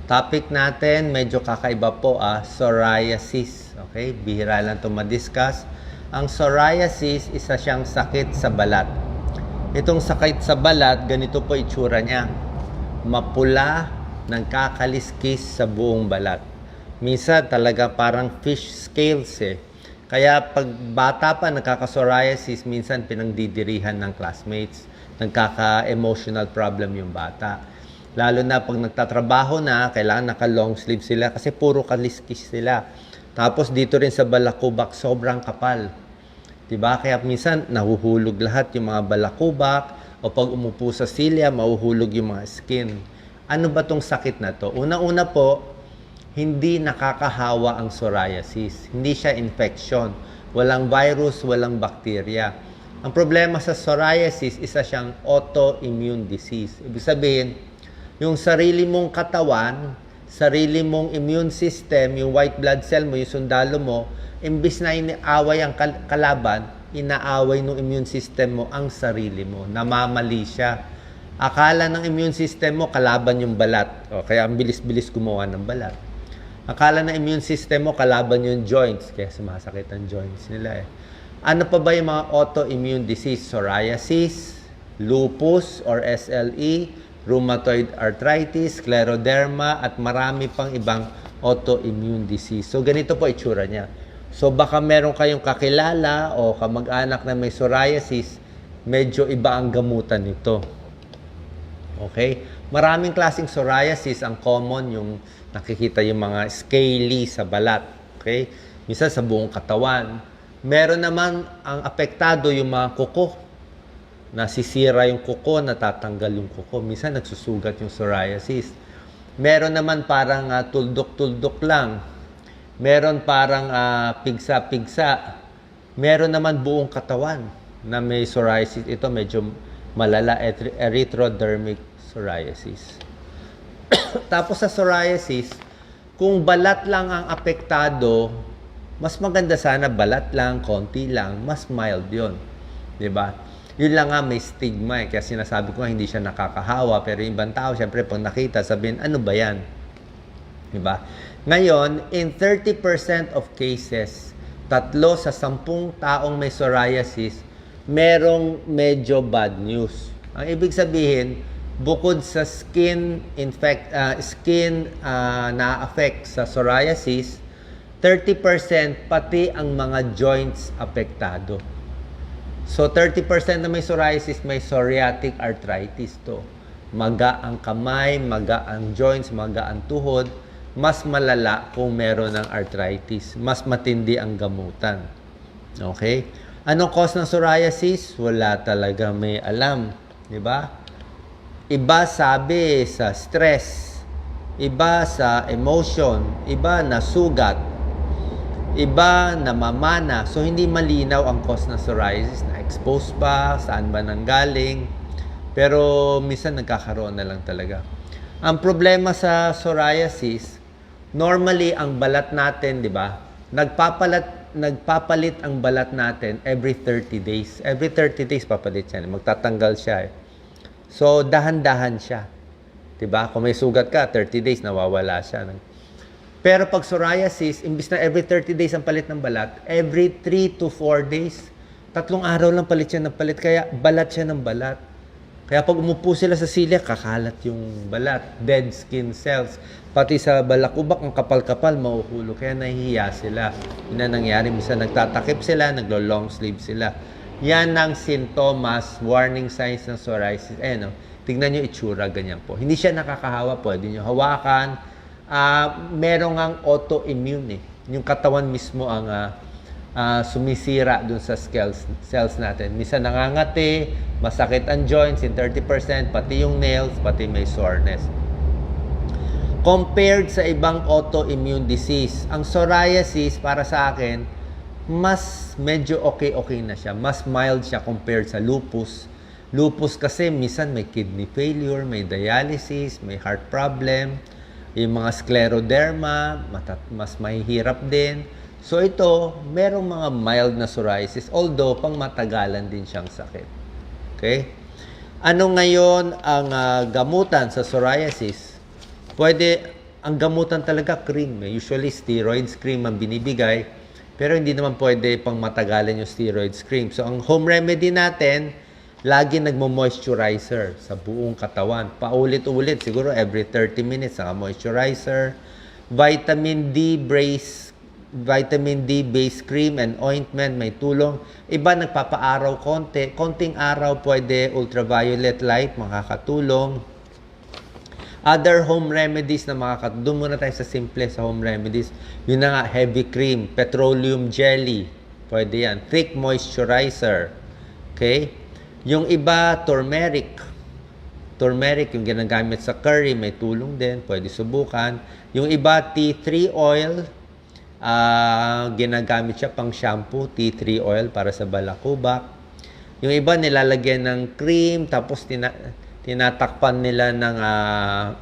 Topic natin, medyo kakaiba po, psoriasis. Okay? Bihira lang ito ma-discuss. Ang psoriasis, isa siyang sakit sa balat. Itong sakit sa balat, ganito po itsura niya. Mapula, nagkakaliskis sa buong balat. Minsan talaga parang fish scales eh. Kaya pag bata pa nagkaka-psoriasis, minsan pinangdidirihan ng classmates. Nagkaka-emotional problem yung bata. Lalo na pag nagtatrabaho na, kailangan naka-long sleeve sila kasi puro kaliskis sila. Tapos dito rin sa balakubak, sobrang kapal. Diba? Kaya minsan nahuhulog lahat yung mga balakubak o pag umupo sa silya, mahuhulog yung mga skin. Ano ba tong sakit na to? Una-una po, hindi nakakahawa ang psoriasis. Hindi siya infection. Walang virus, walang bacteria. Ang problema sa psoriasis, isa siyang autoimmune disease. Ibig sabihin, yung sarili mong katawan, sarili mong immune system, yung white blood cell mo, yung sundalo mo, imbis na inaaway ang kalaban, inaaway ng immune system mo ang sarili mo. Namamali siya. Akala ng immune system mo, kalaban yung balat. O, kaya ang bilis-bilis gumawa ng balat. Akala ng immune system mo, kalaban yung joints. Kaya sumasakit ang joints nila eh. Ano pa ba yung mga autoimmune disease? Psoriasis, lupus or SLE, rheumatoid arthritis, scleroderma, at marami pang ibang autoimmune disease. So, ganito po itsura niya. So, baka meron kayong kakilala o kamag-anak na may psoriasis, medyo iba ang gamutan nito. Okay? Maraming klaseng psoriasis. Ang common, yung nakikita yung mga scaly sa balat. Okay? Minsan sa buong katawan. Meron naman ang apektado yung mga kuko. Nasisira yung kuko, natatanggal yung kuko. Minsan nagsusugat yung psoriasis. Meron naman parang tuldok-tuldok lang. Meron parang pigsa-pigsa. Meron naman buong katawan na may psoriasis. Ito medyo malala, erythrodermic psoriasis. Tapos sa psoriasis, kung balat lang ang apektado, mas maganda sana balat lang, konti lang, mas mild yun. Diba? Yun lang nga may stigma eh. Kaya sinasabi ko nga hindi siya nakakahawa, pero yung ibang tao, syempre pag nakita, sabihin, ano ba yan? Diba? Ngayon, in 30% of cases, 3 sa 10 taong may psoriasis, merong medyo bad news. Ang ibig sabihin, bukod sa skin na-affect sa psoriasis, 30% pati ang mga joints apektado. So 30% na may psoriasis, may psoriatic arthritis to. Maga ang kamay, maga ang joints, maga ang tuhod. Mas malala kung meron ng arthritis. Mas matindi ang gamutan. Okay? Anong cause ng psoriasis? Wala talaga may alam. Diba? Iba sabi sa stress. Iba sa emotion. Iba na sugat. Iba na mamana. So, hindi malinaw ang cause ng psoriasis. Na-expose ba? Saan ba nanggaling? Pero, minsan nagkakaroon na lang talaga. Ang problema sa psoriasis, normally, ang balat natin, di ba? Nagpapalit ang balat natin every 30 days. Every 30 days, papalit siya. Magtatanggal siya eh. So, dahan-dahan siya. Di ba? Kung may sugat ka, 30 days, nawawala siya. Pero pag psoriasis, imbis na every 30 days ang palit ng balat, every 3 to 4 days, 3 araw lang palit siya ng palit. Kaya balat siya ng balat. Kaya pag umupo sila sa silya, kakalat yung balat. Dead skin cells. Pati sa balakubak, ang kapal-kapal, mahuhulog. Kaya nahihiya sila. Yun na nangyari. Minsan nagtatakip sila, naglo-long sleeve sila. Yan ang sintomas, warning signs ng psoriasis. No? Tignan nyo itsura, ganyan po. Hindi siya nakakahawa. Pwede nyo hawakan. Merong ang autoimmune eh. Yung katawan mismo ang sumisira dun sa cells natin. Minsan nangangati, masakit ang joints in 30%, pati yung nails, pati may soreness. Compared sa ibang autoimmune disease, ang psoriasis para sa akin, mas medyo okay na siya. Mas mild siya compared sa lupus. Lupus kasi minsan may kidney failure, may dialysis, may heart problem. Yung mga scleroderma, mas mahihirap din. So ito, merong mga mild na psoriasis, although pang matagalan din siyang sakit. Okay? Ano ngayon ang gamutan sa psoriasis? Pwede, ang gamutan talaga cream. Usually steroids cream ang binibigay, pero hindi naman pwede pang matagalan yung steroids cream. So ang home remedy natin, lagi nagmo-moisturizer sa buong katawan. Paulit-ulit, siguro every 30 minutes, saka moisturizer. Vitamin D based cream and ointment, may tulong. Iba nagpapaaraw konti. Konting araw pwede, ultraviolet light, makakatulong. Other home remedies na makakatulong. Doon muna tayo sa simple sa home remedies. Yun na nga, heavy cream, petroleum jelly. Pwede yan. Thick moisturizer. Okay? Yung iba, turmeric. Turmeric, yung ginagamit sa curry, may tulong din. Pwede subukan. Yung iba, tea tree oil. Ginagamit siya pang shampoo, tea tree oil para sa balakubak. Yung iba nilalagyan ng cream, tapos tinatakpan nila ng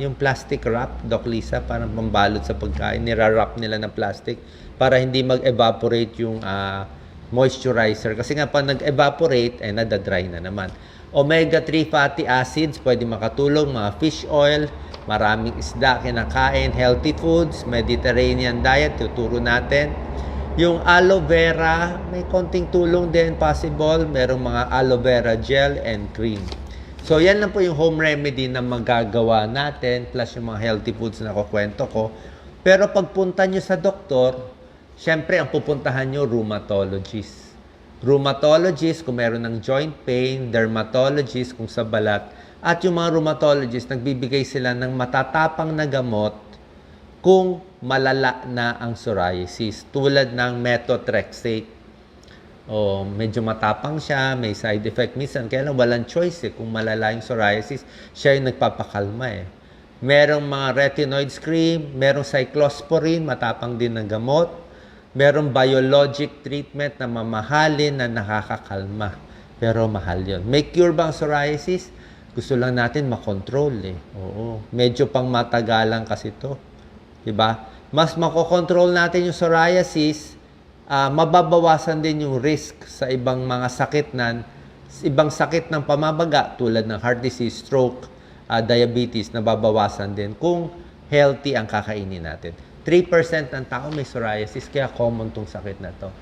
yung plastic wrap, Doc Lisa, parang pambalot sa pagkain. Nirarap nila ng plastic para hindi mag-evaporate yung moisturizer. Kasi nga pag nag-evaporate, nadadry na naman. Omega-3 fatty acids, pwede makatulong, mga fish oil, maraming isda kinakain, healthy foods, Mediterranean diet, tuturo natin. Yung aloe vera, may konting tulong din possible. Merong mga aloe vera gel and cream. So, yan lang po yung home remedy na magagawa natin, plus yung mga healthy foods na kukwento ko. Pero pagpunta nyo sa doktor, syempre, ang pupuntahan nyo, rheumatologist. Rheumatologist kung meron ng joint pain, dermatologist kung sa balat, at yung mga rheumatologist, nagbibigay sila ng matatapang na gamot kung malala na ang psoriasis, tulad ng methotrexate. Medyo matapang siya, may side effect minsan, kaya lang walang choice kung malala yung psoriasis, siya yung nagpapakalma Merong mga retinoids cream, merong cyclosporine, matapang din ng gamot. Merong biologic treatment na mamahalin na nakakakalma, pero mahal yon. May cure ba ang psoriasis? Gusto lang natin makontrol Oo. Medyo pang matagalan kasi to. Diba? Mas makokontrol natin yung psoriasis, mababawasan din yung risk sa ibang mga sakit ibang sakit ng pamabaga tulad ng heart disease, stroke, diabetes, nababawasan din kung healthy ang kakainin natin. 3% ng tao may psoriasis, kaya common tong sakit na to.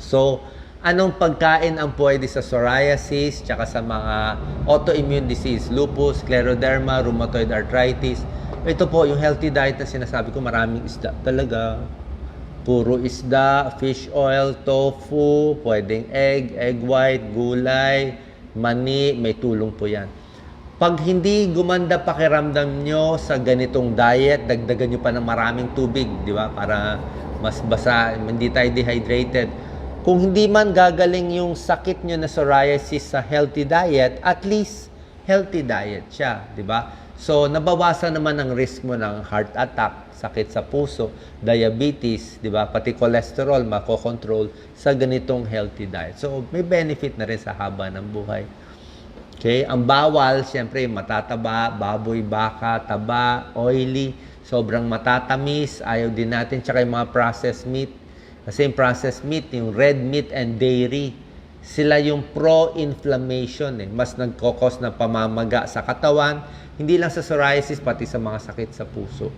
So, anong pagkain ang pwede sa psoriasis, tsaka sa mga autoimmune disease, lupus, scleroderma, rheumatoid arthritis? Ito po, yung healthy diet na sinasabi ko, maraming isda talaga. Puro isda, fish oil, tofu, pwedeng egg white, gulay, mani, may tulong po yan. Pag hindi gumanda pakiramdam nyo sa ganitong diet, dagdagan nyo pa ng maraming tubig, di ba? Para mas basa, hindi tayo dehydrated. Kung hindi man gagaling yung sakit nyo na psoriasis sa healthy diet, at least healthy diet siya, di ba? So, nabawasan naman ang risk mo ng heart attack, sakit sa puso, diabetes, di ba? Pati cholesterol, makokontrol sa ganitong healthy diet. So, may benefit na rin sa haba ng buhay. Okay? Ang bawal, siyempre, matataba, baboy, baka, taba, oily, sobrang matatamis, ayaw din natin, tsaka yung mga processed meat. Kasi yung processed meat, yung red meat and dairy, sila yung pro-inflammation. Mas nagkokos ng pamamaga sa katawan, hindi lang sa psoriasis, pati sa mga sakit sa puso.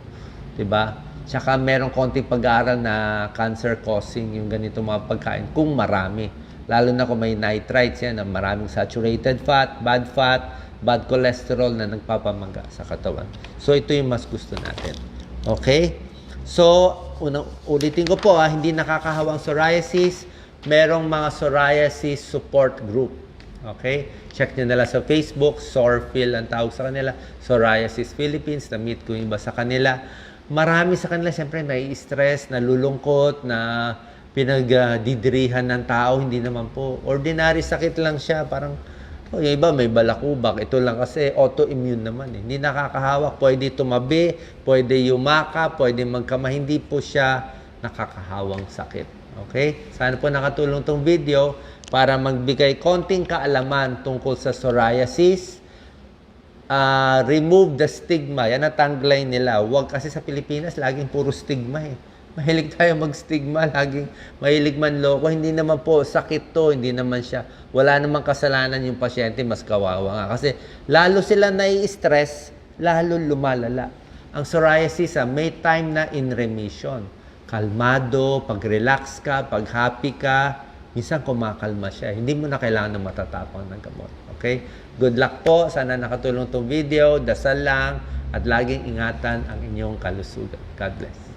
Diba? Tsaka merong konting pag-aaral na cancer-causing yung ganito mga pagkain, kung marami. Lalo na kung may nitrites yan, na maraming saturated fat, bad cholesterol na nagpapamaga sa katawan. So, ito yung mas gusto natin. Okay? So, ulitin ko po, hindi nakakahawang psoriasis. Merong mga psoriasis support group. Okay? Check nyo na lang sa Facebook, Sorfil ang tawag sa kanila, Psoriasis Philippines, na-meet ko yung iba sa kanila. Marami sa kanila, siyempre, may stress, nalulungkot, na pinagdidirihan ng tao, hindi naman po. Ordinary sakit lang siya, parang, yung iba may balakubak, ito lang kasi autoimmune naman Hindi nakakahawak, pwede tumabi, pwede yumaka, pwede magkama, hindi po siya nakakahawang sakit. Okay? Sana po nakatulong tong video para magbigay konting kaalaman tungkol sa psoriasis. Remove the stigma. Yan ang tagline nila. Huwag kasi sa Pilipinas, laging puro stigma Mahilig tayo mag-stigma, laging mahilig manloko. Hindi naman po sakit to, hindi naman siya. Wala namang kasalanan yung pasyente, mas kawawa nga. Kasi lalo sila nai-stress, lalo lumalala. Ang psoriasis, may time na in remission. Kalmado, pag-relax ka, pag-happy ka, minsan kumakalma siya. Hindi mo na kailangan ng matatapang ng gamot. Okay? Good luck po. Sana nakatulong itong video. Dasal lang at laging ingatan ang inyong kalusugan. God bless.